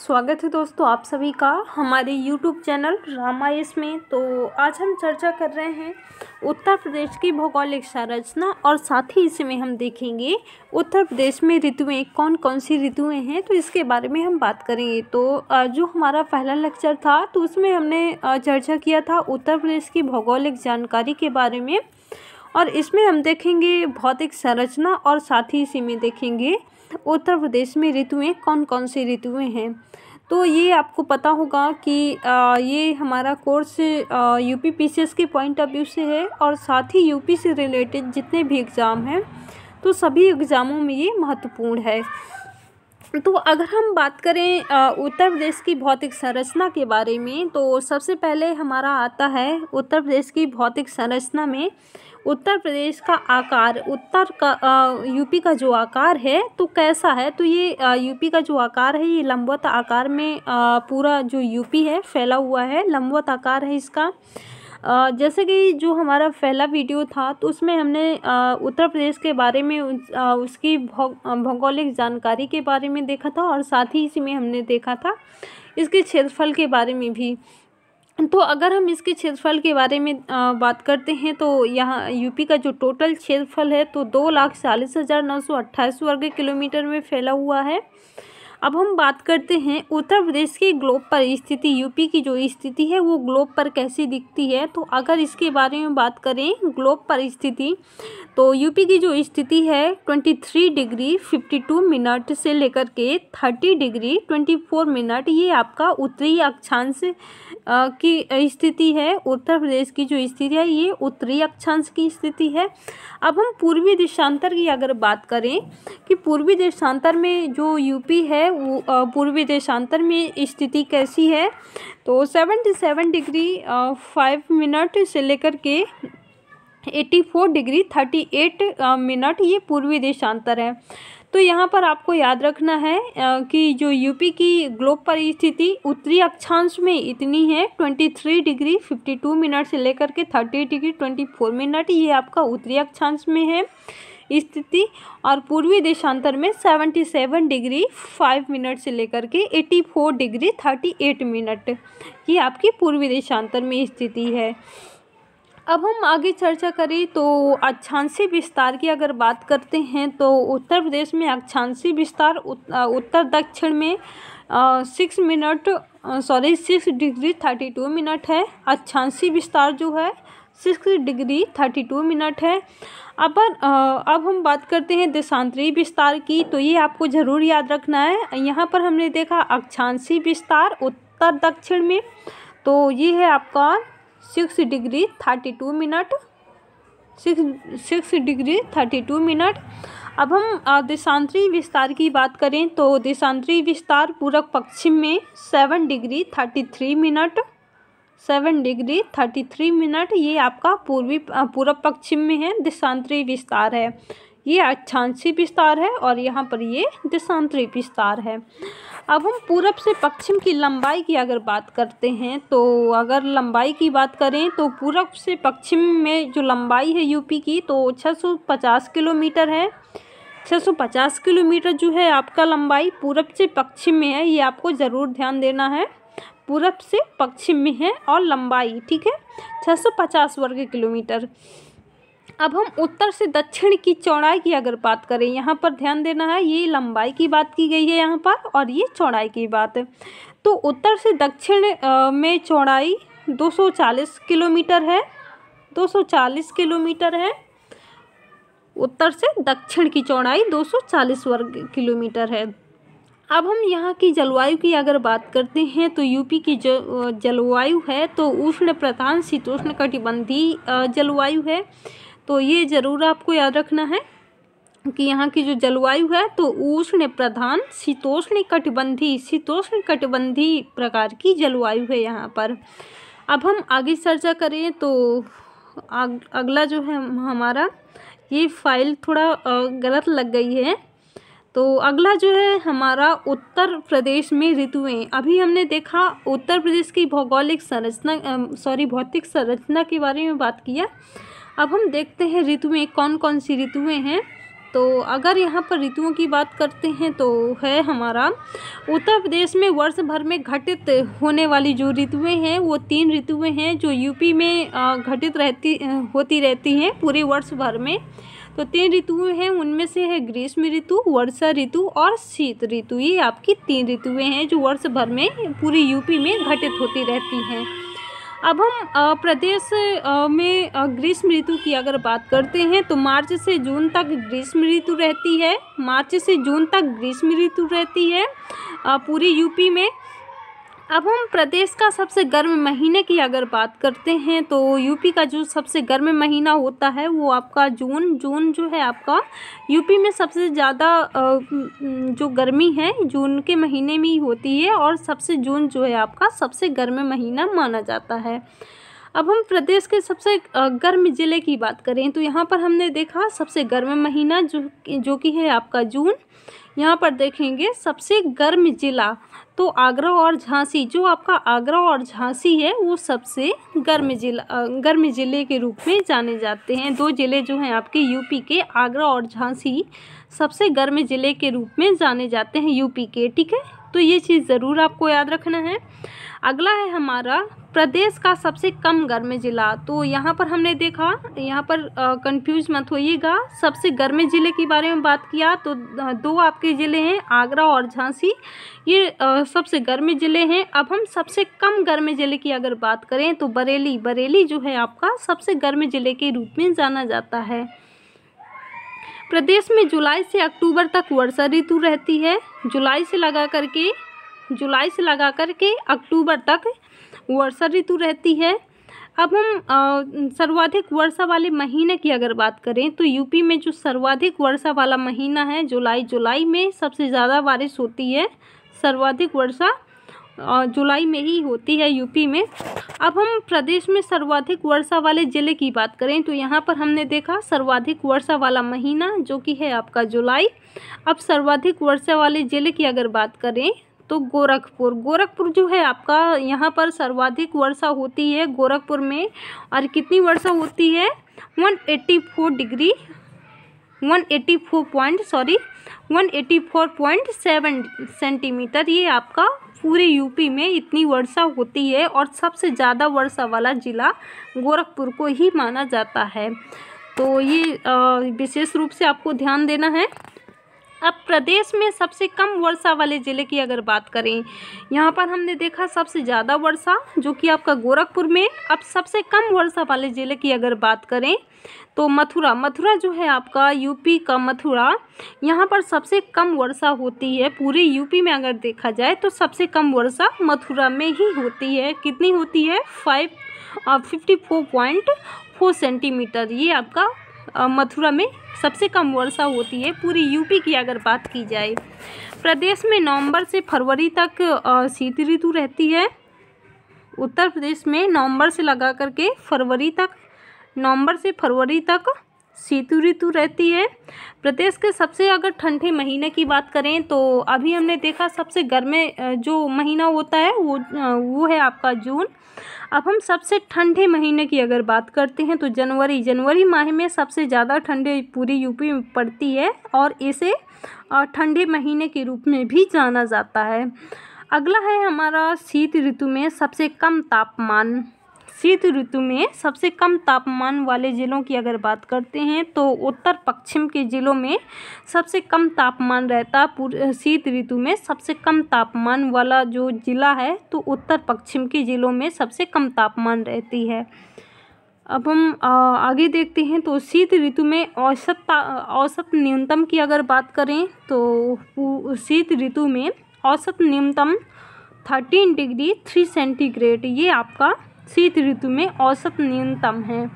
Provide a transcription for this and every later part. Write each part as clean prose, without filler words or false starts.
स्वागत है दोस्तों आप सभी का हमारे YouTube चैनल रामायस में। तो आज हम चर्चा कर रहे हैं उत्तर प्रदेश की भौगोलिक संरचना और साथ ही इसमें हम देखेंगे उत्तर प्रदेश में ऋतुएं कौन कौन सी ऋतुएं हैं, तो इसके बारे में हम बात करेंगे। तो जो हमारा पहला लेक्चर था तो उसमें हमने चर्चा किया था उत्तर प्रदेश की भौगोलिक जानकारी के बारे में, और इसमें हम देखेंगे भौतिक संरचना और साथ ही इसी में देखेंगे उत्तर प्रदेश में ऋतुएं कौन कौन सी ऋतुएं हैं। तो ये आपको पता होगा कि ये हमारा कोर्स यूपी पीसीएस के पॉइंट ऑफ व्यू से है और साथ ही यूपी से रिलेटेड जितने भी एग्ज़ाम हैं तो सभी एग्ज़ामों में ये महत्वपूर्ण है। तो अगर हम बात करें उत्तर प्रदेश की भौतिक संरचना के बारे में, तो सबसे पहले हमारा आता है उत्तर प्रदेश की भौतिक संरचना में उत्तर प्रदेश का आकार, यूपी का जो आकार है तो कैसा है। तो ये यूपी का जो आकार है ये लंबवत आकार में पूरा जो यूपी है फैला हुआ है, लंबवत आकार है इसका। जैसे कि जो हमारा पहला वीडियो था तो उसमें हमने उत्तर प्रदेश के बारे में उसकी भौगोलिक जानकारी के बारे में देखा था और साथ ही इसी में हमने देखा था इसके क्षेत्रफल के बारे में भी। तो अगर हम इसके क्षेत्रफल के बारे में बात करते हैं तो यहाँ यूपी का जो टोटल क्षेत्रफल है तो 2,40,928 वर्ग किलोमीटर में फैला हुआ है। अब हम बात करते हैं उत्तर प्रदेश की ग्लोब पर स्थिति, यूपी की जो स्थिति है वो ग्लोब पर कैसी दिखती है। तो अगर इसके बारे में बात करें ग्लोब पर स्थिति, तो यूपी की जो स्थिति है 23 डिग्री 52 मिनट से लेकर के 30 डिग्री 24 मिनट, ये आपका उत्तरी अक्षांश की स्थिति है। उत्तर प्रदेश की जो स्थिति है ये उत्तरी अक्षांश की स्थिति है। अब हम पूर्वी देशांतर की अगर बात करें कि पूर्वी देशांतर में जो यूपी है वो पूर्वी देशांतर में स्थिति कैसी है, तो 77 डिग्री 5 मिनट से लेकर के 84 डिग्री 38 मिनट ये पूर्वी देशांतर है। तो यहाँ पर आपको याद रखना है कि जो यूपी की ग्लोब पर स्थिति उत्तरी अक्षांश में इतनी है 23 डिग्री 52 मिनट से लेकर के 30 डिग्री 24 मिनट, ये आपका उत्तरी अक्षांश में है स्थिति, और पूर्वी देशांतर में 77 डिग्री 5 मिनट से लेकर के 84 डिग्री 38 मिनट, ये आपकी पूर्वी देशांतर में स्थिति है। अब हम आगे चर्चा करें तो अक्षांशीय विस्तार की अगर बात करते हैं तो उत्तर प्रदेश में अक्षांशीय विस्तार उत्तर दक्षिण में 6 डिग्री 32 मिनट है। अक्षांशीय विस्तार जो है 6 डिग्री 32 मिनट है। अब हम बात करते हैं देशांतरी विस्तार की, तो ये आपको ज़रूर याद रखना है। यहाँ पर हमने देखा अक्षांशीय विस्तार उत्तर दक्षिण में, तो ये है आपका 6 डिग्री 32 मिनट, 6 डिग्री 32 मिनट। अब हम देशांतरी विस्तार की बात करें तो देशांतरी विस्तार पूरब पश्चिम में 7 डिग्री 33 मिनट, 7 डिग्री 33 मिनट, ये आपका पूरब पश्चिम में है देशांतरी विस्तार है। ये अक्षांशीय विस्तार है और यहाँ पर ये देशांतरी विस्तार है। अब हम पूरब से पश्चिम की लंबाई की अगर बात करते हैं तो अगर लंबाई की बात करें तो पूरब से पश्चिम में जो लंबाई है यूपी की तो 650 किलोमीटर है। 650 किलोमीटर जो है आपका लंबाई पूरब से पश्चिम में है, ये आपको ज़रूर ध्यान देना है, पूरब से पश्चिम में है और लंबाई ठीक है 650 वर्ग किलोमीटर। अब हम उत्तर से दक्षिण की चौड़ाई की अगर बात करें, यहाँ पर ध्यान देना है, ये लंबाई की बात की गई है यहाँ पर और ये चौड़ाई की बात है। तो उत्तर से दक्षिण में चौड़ाई 240 किलोमीटर है, 240 किलोमीटर है। उत्तर से दक्षिण की चौड़ाई 240 वर्ग किलोमीटर है। अब हम यहाँ की जलवायु की अगर बात करते हैं तो यूपी की जो जलवायु है तो उष्ण प्रधान शीतोष्ण कटिबंधीय जलवायु है। तो ये ज़रूर आपको याद रखना है कि यहाँ की जो जलवायु है तो उष्ण प्रधान शीतोष्ण कटिबंधीय प्रकार की जलवायु है यहाँ पर। अब हम आगे चर्चा करें तो अगला जो है हमारा, ये फाइल थोड़ा गलत लग गई है, तो अगला जो है हमारा उत्तर प्रदेश में ऋतुएं। अभी हमने देखा उत्तर प्रदेश की भौगोलिक संरचना भौतिक संरचना के बारे में बात किया। अब हम देखते हैं ऋतुएं कौन कौन सी ऋतुएं हैं। तो अगर यहाँ पर ऋतुओं की बात करते हैं तो है हमारा उत्तर प्रदेश में वर्ष भर में घटित होने वाली जो ऋतुएं हैं वो 3 ऋतुएं हैं जो यूपी में घटित होती रहती हैं पूरे वर्ष भर में। तो 3 ऋतुएं हैं, उनमें से है ग्रीष्म ऋतु, वर्षा ऋतु और शीत ऋतु। ये आपकी 3 ऋतुएं हैं जो वर्ष भर में पूरी यूपी में घटित होती रहती हैं। अब हम प्रदेश में ग्रीष्म ऋतु की अगर बात करते हैं तो मार्च से जून तक ग्रीष्म ऋतु रहती है। मार्च से जून तक ग्रीष्म ऋतु रहती है पूरी यूपी में। अब हम प्रदेश का सबसे गर्म महीने की अगर बात करते हैं तो यूपी का जो सबसे गर्म महीना होता है वो आपका जून जो है आपका यूपी में सबसे ज़्यादा जो गर्मी है जून के महीने में ही होती है और सबसे जून जो है आपका सबसे गर्म महीना माना जाता है। अब हम प्रदेश के सबसे गर्म ज़िले की बात करें तो यहाँ पर हमने देखा सबसे गर्म महीना जो कि है आपका जून। यहाँ पर देखेंगे सबसे गर्म ज़िला तो आगरा और झांसी, जो आपका आगरा और झांसी है वो सबसे गर्म ज़िले के रूप में जाने जाते हैं। 2 ज़िले जो हैं आपके यूपी के, आगरा और झांसी, सबसे गर्म ज़िले के रूप में जाने जाते हैं यूपी के। ठीक है, तो ये चीज़ ज़रूर आपको याद रखना है। अगला है हमारा प्रदेश का सबसे कम गर्म ज़िला। तो यहाँ पर हमने देखा, यहाँ पर कंफ्यूज मत होइएगा, सबसे गर्म ज़िले के बारे में बात किया तो 2 आपके ज़िले हैं आगरा और झांसी, ये सबसे गर्म ज़िले हैं। अब हम सबसे कम गर्म ज़िले की अगर बात करें तो बरेली जो है आपका सबसे गर्म ज़िले के रूप में जाना जाता है। प्रदेश में जुलाई से अक्टूबर तक वर्षा ऋतु रहती है। जुलाई से लगा करके अक्टूबर तक वर्षा ऋतु रहती है। अब हम सर्वाधिक वर्षा वाले महीने की अगर बात करें तो यूपी में जो सर्वाधिक वर्षा वाला महीना है जुलाई में सबसे ज़्यादा बारिश होती है। सर्वाधिक वर्षा जुलाई में ही होती है यूपी में। अब हम प्रदेश में सर्वाधिक वर्षा वाले ज़िले की बात करें तो यहाँ पर हमने देखा सर्वाधिक वर्षा वाला महीना जो कि है आपका जुलाई। अब सर्वाधिक वर्षा वाले ज़िले की अगर बात करें तो गोरखपुर जो है आपका, यहाँ पर सर्वाधिक वर्षा होती है गोरखपुर में। और कितनी वर्षा होती है 184.7 सेंटीमीटर। ये आपका पूरे यूपी में इतनी वर्षा होती है और सबसे ज़्यादा वर्षा वाला ज़िला गोरखपुर को ही माना जाता है। तो ये विशेष रूप से आपको ध्यान देना है। अब प्रदेश में सबसे कम वर्षा वाले ज़िले की अगर बात करें, यहाँ पर हमने देखा सबसे ज़्यादा वर्षा जो कि आपका गोरखपुर में। अब सबसे कम वर्षा वाले ज़िले की अगर बात करें तो मथुरा जो है आपका यूपी का मथुरा, यहाँ पर सबसे कम वर्षा होती है पूरे यूपी में। अगर देखा जाए तो सबसे कम वर्षा मथुरा में ही होती है। कितनी होती है 54.4 सेंटीमीटर। ये आपका मथुरा में सबसे कम वर्षा होती है पूरी यूपी की अगर बात की जाए। प्रदेश में नवंबर से फरवरी तक शीत ऋतु रहती है। उत्तर प्रदेश में नवंबर से फरवरी तक शीत ऋतु रहती है। प्रदेश के सबसे अगर ठंडे महीने की बात करें तो अभी हमने देखा सबसे गर्म जो महीना होता है वो है आपका जून। अब हम सबसे ठंडे महीने की अगर बात करते हैं तो जनवरी माह में सबसे ज़्यादा ठंडी पूरी यूपी में पड़ती है और इसे ठंडे महीने के रूप में भी जाना जाता है। अगला है हमारा शीत ऋतु में सबसे कम तापमान। शीत ऋतु में सबसे कम तापमान वाले ज़िलों की अगर बात करते हैं तो उत्तर पश्चिम के ज़िलों में सबसे कम तापमान रहता है। शीत ऋतु में सबसे कम तापमान वाला जो ज़िला है तो उत्तर पश्चिम के ज़िलों में सबसे कम तापमान रहती है। अब हम आगे देखते हैं तो शीत ऋतु में औसत न्यूनतम की अगर बात करें तो शीत ऋतु में औसत न्यूनतम 13 डिग्री 3 सेंटीग्रेड ये आपका शीत ऋतु में औसत न्यूनतम है।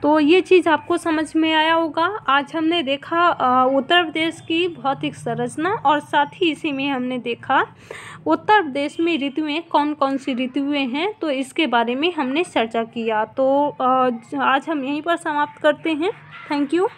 तो ये चीज़ आपको समझ में आया होगा। आज हमने देखा उत्तर प्रदेश की भौतिक संरचना और साथ ही इसी में हमने देखा उत्तर प्रदेश में ऋतुएं कौन कौन सी ऋतुएं हैं, तो इसके बारे में हमने चर्चा किया। तो आज हम यहीं पर समाप्त करते हैं। Thank you.